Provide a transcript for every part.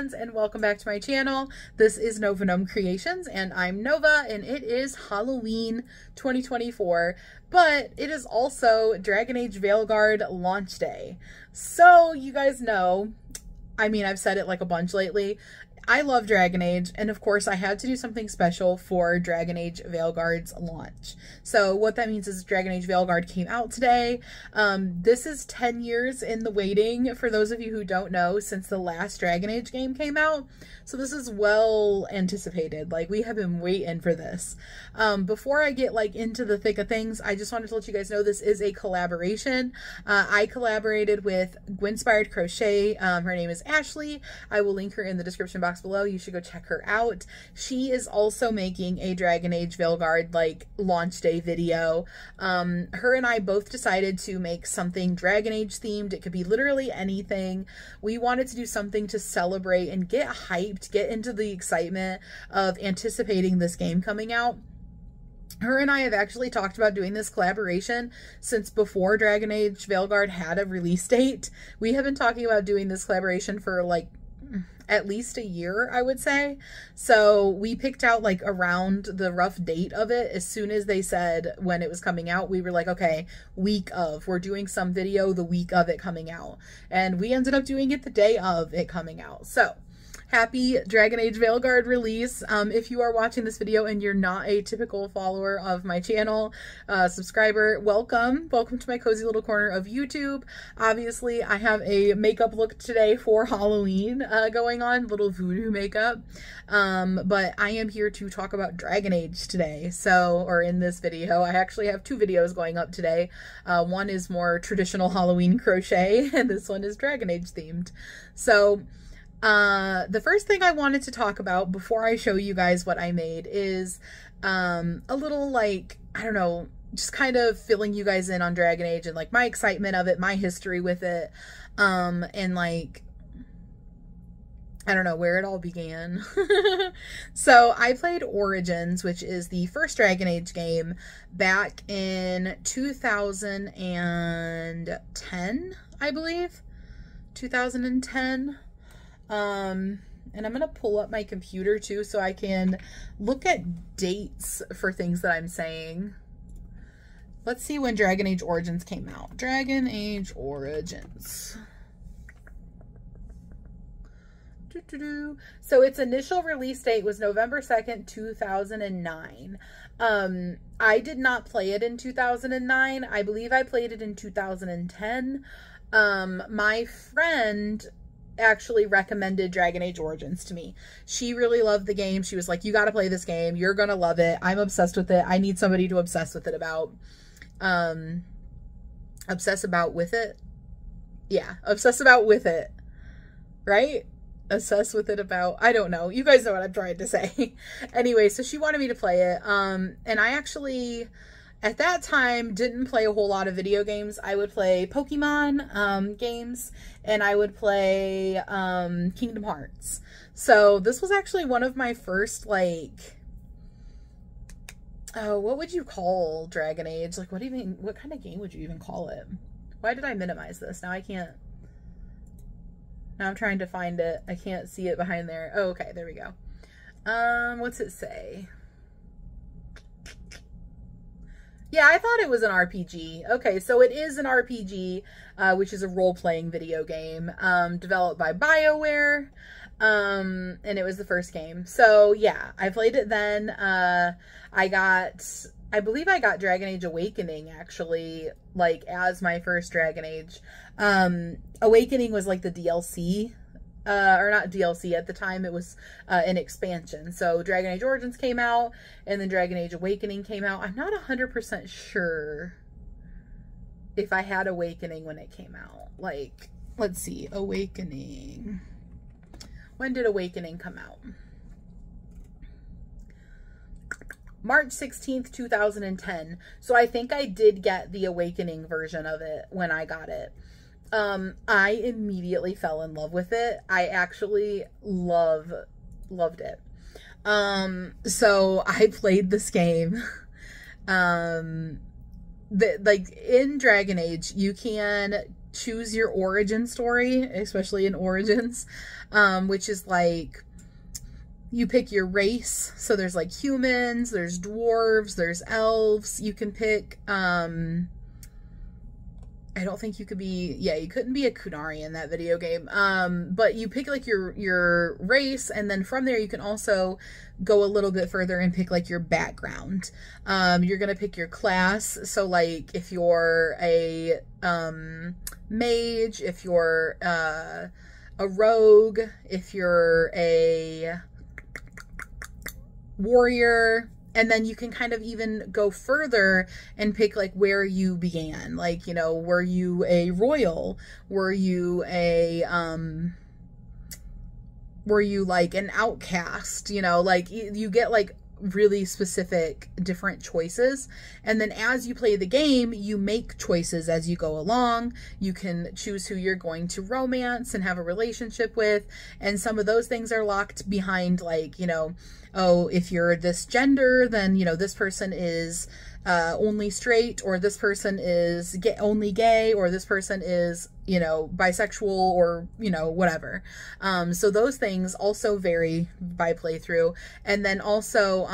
fans, and welcome back to my channel. This is Nova Gnome Creations and I'm Nova, and it is Halloween 2024, but it is also Dragon Age Veilguard launch day. So you guys know, I mean, I've said it like a bunch lately, I love Dragon Age, and of course I had to do something special for Dragon Age Veilguard's launch. So what that means is Dragon Age Veilguard came out today. This is 10 years in the waiting, for those of you who don't know, since the last Dragon Age game came out. So this is well anticipated. Like, we have been waiting for this. Before I get like into the thick of things, I just wanted to let you guys know this is a collaboration. I collaborated with Gwinspired Crochet. Her name is Ashley. I will link her in the description box below. You should go check her out. She is also making a Dragon Age Veilguard like launch day video. Her and I both decided to make something Dragon Age themed. It could be literally anything. We wanted to do something to celebrate and get hyped, get into the excitement of anticipating this game coming out. Her and I have actually talked about doing this collaboration since before Dragon Age Veilguard had a release date. We have been talking about doing this collaboration for like at least a year, I would say. So we picked out like around the rough date of it. As soon as they said when it was coming out, we were like, okay, week of, we're doing some video the week of it coming out. And we ended up doing it the day of it coming out. So happy Dragon Age Veilguard release. If you are watching this video and you're not a typical follower of my channel, subscriber, welcome. Welcome to my cozy little corner of YouTube. Obviously, I have a makeup look today for Halloween going on, little voodoo makeup. But I am here to talk about Dragon Age today. So, or in this video, I actually have two videos going up today. One is more traditional Halloween crochet, and this one is Dragon Age themed. So, the first thing I wanted to talk about before I show you guys what I made is a little like, I don't know, just kind of filling you guys in on Dragon Age and like my excitement of it, my history with it, and like, I don't know where it all began. So I played Origins, which is the first Dragon Age game, back in 2010, I believe. 2010. And I'm going to pull up my computer too so I can look at dates for things that I'm saying. Let's see when Dragon Age Origins came out. Dragon Age Origins. So its initial release date was November 2nd, 2009. I did not play it in 2009. I believe I played it in 2010. My friend actually recommended Dragon Age Origins to me. She really loved the game. She was like, you got to play this game. You're going to love it. I'm obsessed with it. I need somebody to obsess with it about. Obsess about with it? Yeah, obsess about with it. Right? Obsess with it about, I don't know. You guys know what I'm trying to say. Anyway, so she wanted me to play it. And I actually, at that time, didn't play a whole lot of video games. I would play Pokemon games, and I would play Kingdom Hearts. So this was actually one of my first, like, oh, what would you call Dragon Age? Like, what kind of game would you even call it? Why did I minimize this? Now I can't. Now I'm trying to find it. I can't see it behind there. Oh, okay, there we go. What's it say? Yeah, I thought it was an RPG. Okay, so it is an RPG, which is a role-playing video game, developed by BioWare, and it was the first game. So, yeah, I played it then. I believe I got Dragon Age Awakening, actually, like, as my first Dragon Age. Awakening was, like, the DLC, or not DLC at the time, it was an expansion. So Dragon Age Origins came out, and then Dragon Age Awakening came out. I'm not 100% sure if I had Awakening when it came out. Like, let's see, Awakening. When did Awakening come out? March 16th, 2010. So I think I did get the Awakening version of it when I got it. I immediately fell in love with it. I actually loved it. So I played this game. Like in Dragon Age, you can choose your origin story, especially in Origins, which is like, you pick your race. So there's like humans, there's dwarves, there's elves. You can pick, I don't think you could be, yeah, you couldn't be a Kunari in that video game. But you pick like your race, and then from there you can also go a little bit further and pick like your background. You're going to pick your class. So like if you're a mage, if you're a rogue, if you're a warrior, and then you can kind of even go further and pick like where you began. Like, you know, were you a royal? Were you like an outcast? You know, like you get like really specific different choices. And then as you play the game, you make choices as you go along. You can choose who you're going to romance and have a relationship with. And some of those things are locked behind like, you know, oh, if you're this gender, then, you know, this person is only straight, or this person is only gay, or this person is, you know, bisexual, or, you know, whatever. So those things also vary by playthrough. And then also,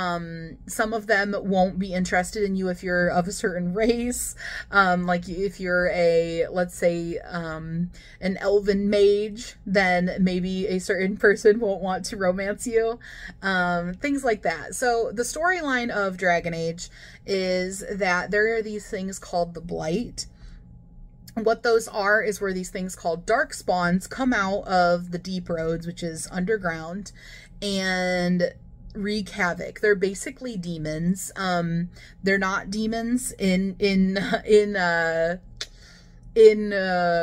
some of them won't be interested in you if you're of a certain race. Like if you're a, let's say, an elven mage, then maybe a certain person won't want to romance you. Things like that. So the storyline of Dragon Age is that there are these things called the Blight. What those are is where these things called dark spawns come out of the deep roads, which is underground, and wreak havoc. They're basically demons. They're not demons in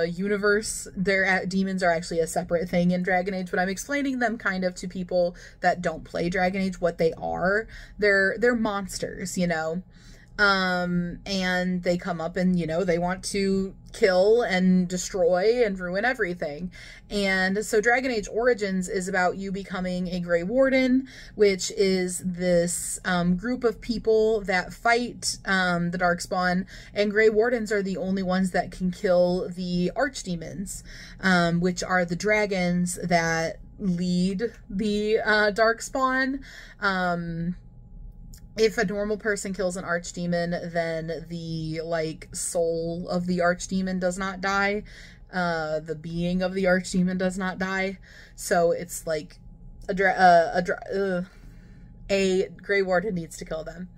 universe. Demons are actually a separate thing in Dragon Age, but I'm explaining them kind of to people that don't play Dragon Age what they are. They're monsters, you know. And they come up and, you know, they want to kill and destroy and ruin everything. And so Dragon Age Origins is about you becoming a Grey Warden, which is this group of people that fight the Darkspawn, and Grey Wardens are the only ones that can kill the archdemons, which are the dragons that lead the Darkspawn. If a normal person kills an archdemon, then the, like, soul of the archdemon does not die. The being of the archdemon does not die. So it's like a Grey Warden needs to kill them.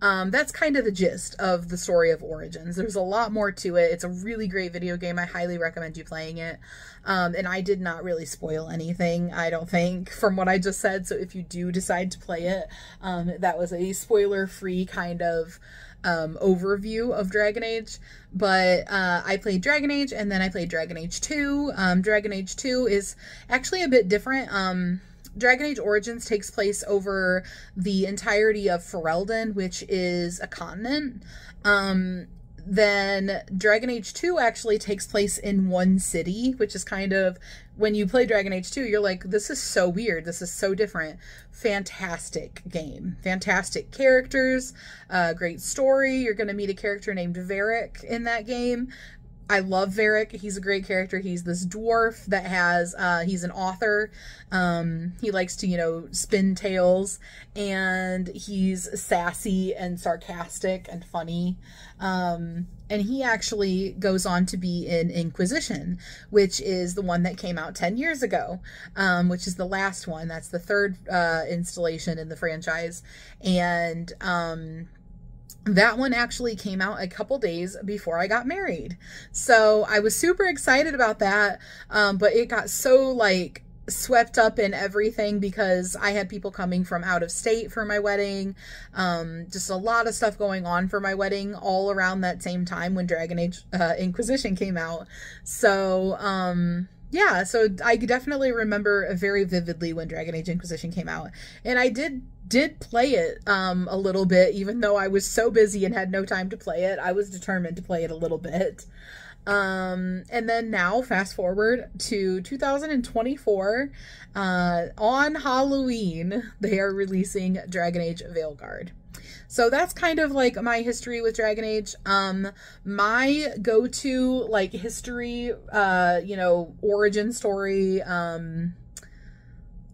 That's kind of the gist of the story of Origins. There's a lot more to it. It's a really great video game. I highly recommend you playing it. And I did not really spoil anything, I don't think, from what I just said. So if you do decide to play it, that was a spoiler-free kind of overview of Dragon Age. But I played Dragon Age, and then I played Dragon Age 2. Dragon Age 2 is actually a bit different. Dragon Age Origins takes place over the entirety of Ferelden, which is a continent. Then Dragon Age 2 actually takes place in one city, which is kind of, when you play Dragon Age 2, you're like, this is so weird. This is so different. Fantastic game. Fantastic characters. Great story. You're going to meet a character named Varric in that game. I love Varric. He's a great character. He's this dwarf that has, he's an author. He likes to, you know, spin tales, and he's sassy and sarcastic and funny. And he actually goes on to be in Inquisition, which is the one that came out 10 years ago, which is the last one. That's the third installation in the franchise. And, that one actually came out a couple days before I got married. So I was super excited about that. But it got so, like, swept up in everything because I had people coming from out of state for my wedding. Just a lot of stuff going on for my wedding all around that same time when Dragon Age Inquisition came out. So, yeah, so I definitely remember very vividly when Dragon Age Inquisition came out. And I did play it a little bit, even though I was so busy and had no time to play it. I was determined to play it a little bit. And then now, fast forward to 2024, on Halloween, they are releasing Dragon Age Veilguard. So that's kind of like my history with Dragon Age. My go-to like history, you know, origin story,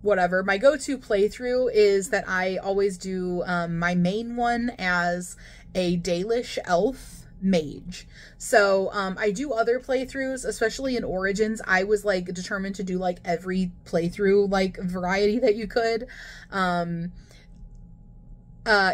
whatever. My go-to playthrough is that I always do my main one as a Dalish elf mage. So I do other playthroughs, especially in Origins. I was like determined to do like every playthrough like variety that you could.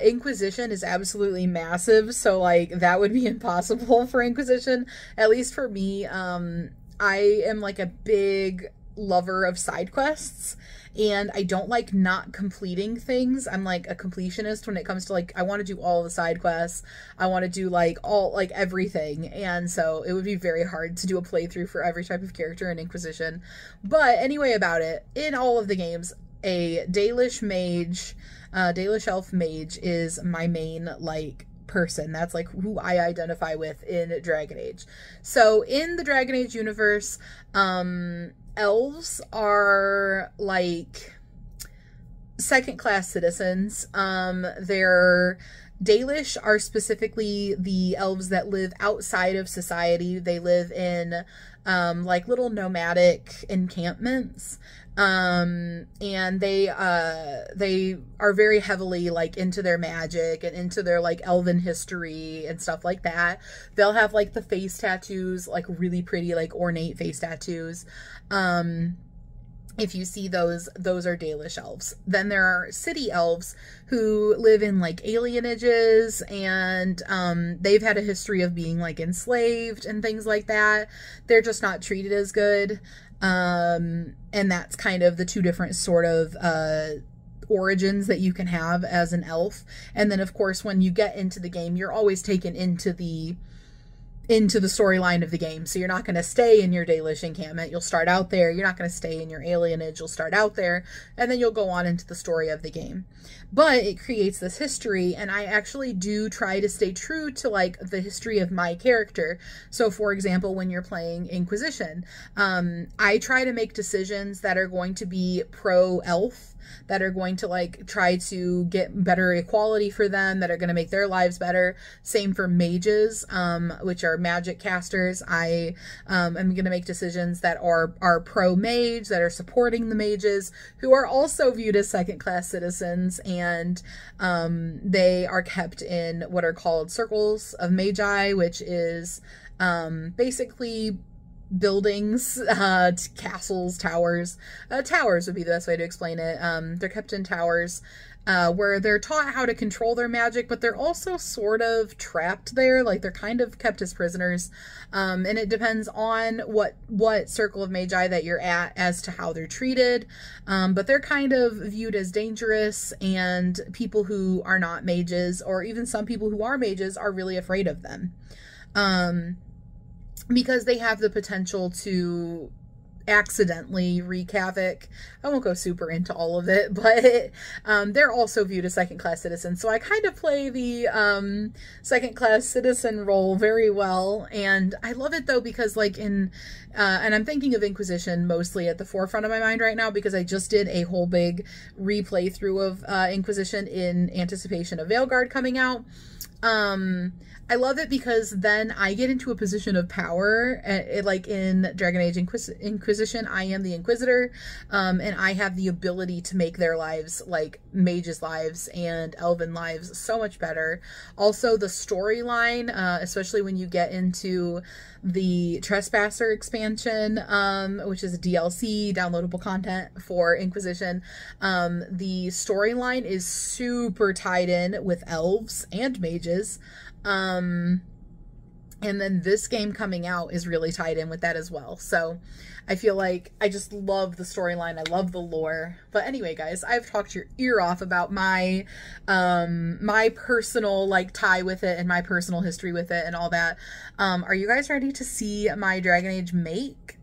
Inquisition is absolutely massive, so like that would be impossible for Inquisition, at least for me. I am like a big lover of side quests, and I don't like not completing things. I'm like a completionist when it comes to like, I want to do all the side quests. I want to do like all, like everything. And so it would be very hard to do a playthrough for every type of character in Inquisition. But anyway about it, in all of the games, a Dalish mage, Dalish elf mage is my main like person. That's like who I identify with in Dragon Age. So in the Dragon Age universe, elves are like second-class citizens. They're Dalish are specifically the elves that live outside of society. They live in like little nomadic encampments. And they are very heavily like into their magic and into their like elven history and stuff like that. They'll have like the face tattoos, like really pretty, like ornate face tattoos. If you see those are Dalish elves. Then there are city elves who live in like alienages, and they've had a history of being like enslaved and things like that. They're just not treated as good. And that's kind of the two different sort of origins that you can have as an elf. And then of course when you get into the game, you're always taken into the storyline of the game. So you're not going to stay in your Dalish encampment. You'll start out there. You're not going to stay in your alienage. You'll start out there, and then you'll go on into the story of the game. But it creates this history, and I actually do try to stay true to like the history of my character. So for example, when you're playing Inquisition, I try to make decisions that are going to be pro-elf, that are going to like try to get better equality for them, that are going to make their lives better. Same for mages, which are magic casters. I am going to make decisions that are pro-mage, that are supporting the mages, who are also viewed as second-class citizens, and they are kept in what are called circles of magi, which is basically buildings, castles, towers. Towers would be the best way to explain it. They're kept in towers where they're taught how to control their magic, but they're also sort of trapped there. Like they're kind of kept as prisoners. And it depends on what circle of magi that you're at as to how they're treated. But they're kind of viewed as dangerous, and people who are not mages, or even some people who are mages, are really afraid of them. Because they have the potential to accidentally wreak havoc. I won't go super into all of it, but they're also viewed as second-class citizens. So I kind of play the second-class citizen role very well, and I love it though because like and I'm thinking of Inquisition mostly at the forefront of my mind right now, because I just did a whole big replay through of Inquisition in anticipation of Veilguard coming out. I love it because then I get into a position of power. Like in Dragon Age Inquisition, I am the Inquisitor, and I have the ability to make their lives, like mages' lives and elven lives, so much better. Also, the storyline, especially when you get into the Trespasser expansion, which is a DLC, downloadable content for Inquisition, the storyline is super tied in with elves and mages. And then this game coming out is really tied in with that as well. So I feel like I just love the storyline. I love the lore. But anyway, guys, I've talked your ear off about my my personal like tie with it and my personal history with it and all that. Are you guys ready to see my Dragon Age make?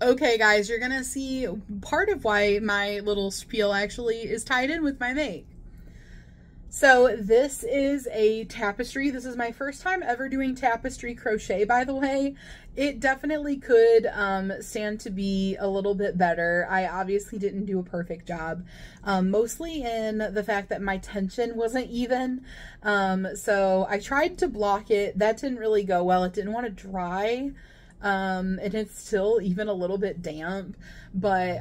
Okay, guys, you're gonna see part of why my little spiel actually is tied in with my make. So this is a tapestry. This is my first time ever doing tapestry crochet, by the way. It definitely could stand to be a little bit better. I obviously didn't do a perfect job, mostly in the fact that my tension wasn't even. So I tried to block it. That didn't really go well. It didn't want to dry. And it's still even a little bit damp, but,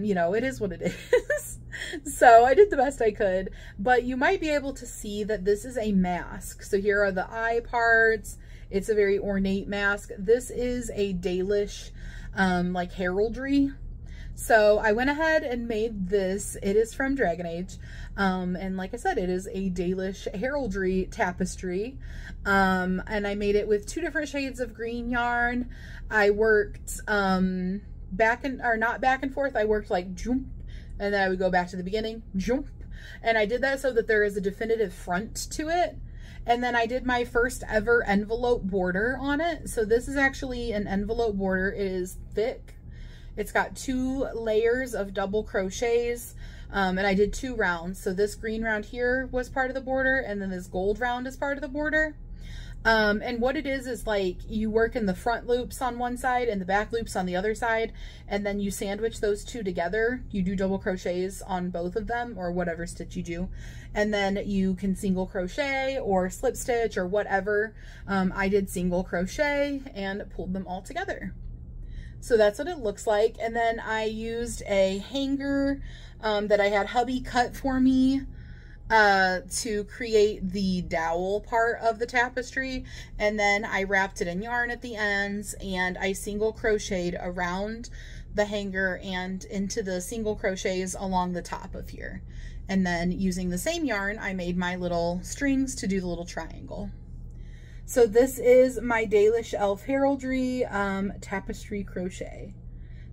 you know, it is what it is. So I did the best I could, but you might be able to see that this is a mask. So here are the eye parts. It's a very ornate mask. This is a Dalish, like heraldry. So I went ahead and made this. It is from Dragon Age. And like I said, it is a Dalish heraldry tapestry. And I made it with 2 different shades of green yarn. I worked, not back and forth. I worked like jump, and then I would go back to the beginning, jump. And I did that so that there is a definitive front to it. And then I did my first ever envelope border on it. So this is actually an envelope border. It is thick. It's got 2 layers of double crochets, and I did 2 rounds. So this green round here was part of the border, and then this gold round is part of the border. And what it is like you work in the front loops on one side and the back loops on the other side, and then you sandwich those 2 together. You do double crochets on both of them, or whatever stitch you do, and then you can single crochet or slip stitch or whatever. I did single crochet and pulled them all together. So that's what it looks like. And then I used a hanger that I had hubby cut for me to create the dowel part of the tapestry. And then I wrapped it in yarn at the ends, and I single crocheted around the hanger and into the single crochets along the top of here. And then using the same yarn, I made my little strings to do the little triangle. So this is my Dalish Elf Heraldry tapestry crochet.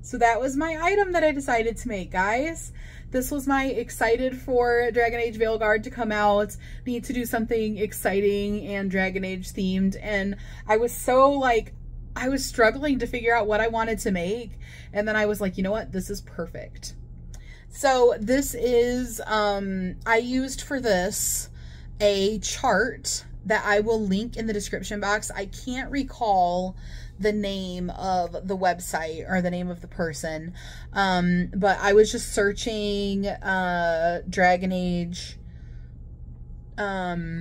So that was my item that I decided to make, guys. This was my excited for Dragon Age Veilguard to come out, need to do something exciting and Dragon Age themed. And I was so like, I was struggling to figure out what I wanted to make. And then I was like, you know what? This is perfect. So this is, I used for this a chart that I will link in the description box. I can't recall the name of the website or the name of the person, but I was just searching Dragon Age. I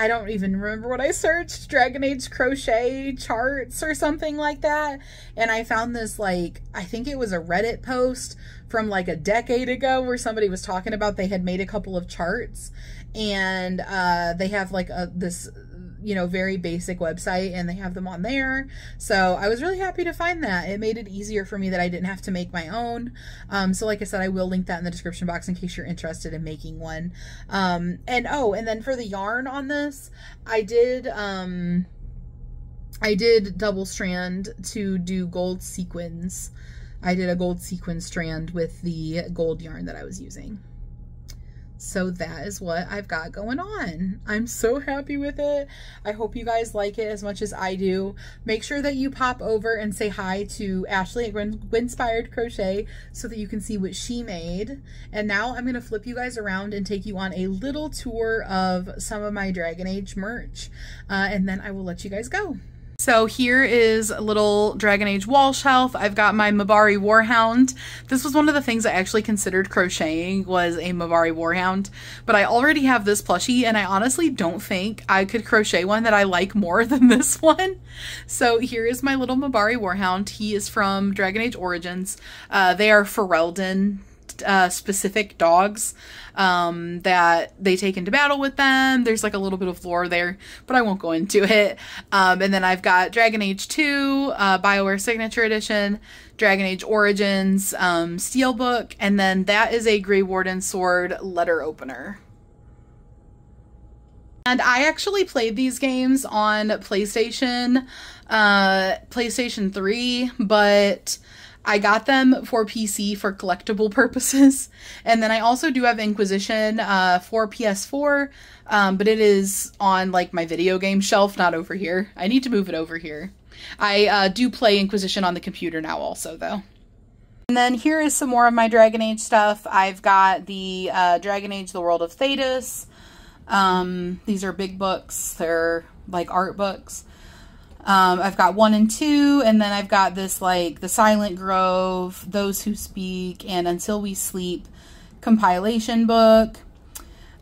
don't even remember what I searched, Dragon Age crochet charts or something like that. And I found this, like, I think it was a Reddit post from like a decade ago where somebody was talking about they had made a couple of charts, and they have like this, you know, very basic website, and they have them on there. So I was really happy to find that. It made it easier for me that I didn't have to make my own. So like I said, I will link that in the description box in case you're interested in making one. And then for the yarn on this, I did double strand to do gold sequins. I did a gold sequin strand with the gold yarn that I was using. So that is what I've got going on. I'm so happy with it. I hope you guys like it as much as I do. Make sure that you pop over and say hi to Ashley at Gwinspired Crochet so that you can see what she made. And now I'm going to flip you guys around and take you on a little tour of some of my Dragon Age merch. And then I will let you guys go. So here is a little Dragon Age wall shelf. I've got my Mabari Warhound. This was one of the things I actually considered crocheting, was a Mabari Warhound, but I already have this plushie and I honestly don't think I could crochet one that I like more than this one. So here is my little Mabari Warhound. He is from Dragon Age Origins. They are Ferelden specific dogs that they take into battle with them. There's like a little bit of lore there, but I won't go into it. And then I've got Dragon Age 2 BioWare Signature Edition, Dragon Age Origins Steelbook, and then that is a Grey Warden Sword letter opener. And I actually played these games on PlayStation 3, but I got them for PC for collectible purposes. And then I also do have Inquisition for PS4, but it is on like my video game shelf, not over here. I need to move it over here. I do play Inquisition on the computer now also, though. And then here is some more of my Dragon Age stuff. I've got the Dragon Age: The World of Thetis. These are big books. They're like art books. I've got 1 and 2, and then I've got this like The Silent Grove, Those Who Speak, and Until We Sleep compilation book.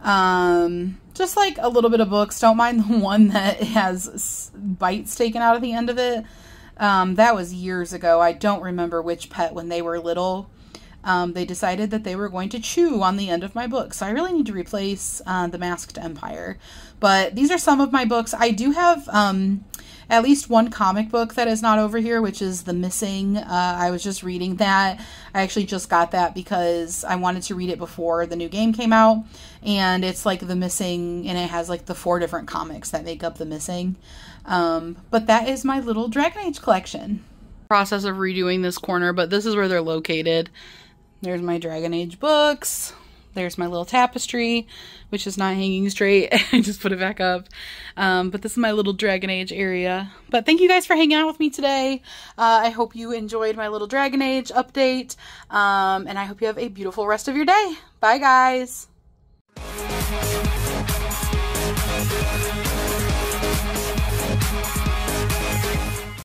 Just like a little bit of books. Don't mind the one that has bites taken out at the end of it. That was years ago. I don't remember which pet when they were little. They decided that they were going to chew on the end of my book. So I really need to replace The Masked Empire. But these are some of my books. I do have at least one comic book that is not over here, which is The Missing. I was just reading that. I actually just got that because I wanted to read it before the new game came out. And it's like The Missing, and it has like the 4 different comics that make up The Missing. But that is my little Dragon Age collection. Process of redoing this corner, but this is where they're located. There's my Dragon Age books. There's my little tapestry, which is not hanging straight. I just put it back up. But this is my little Dragon Age area. But thank you guys for hanging out with me today. I hope you enjoyed my little Dragon Age update. And I hope you have a beautiful rest of your day. Bye, guys.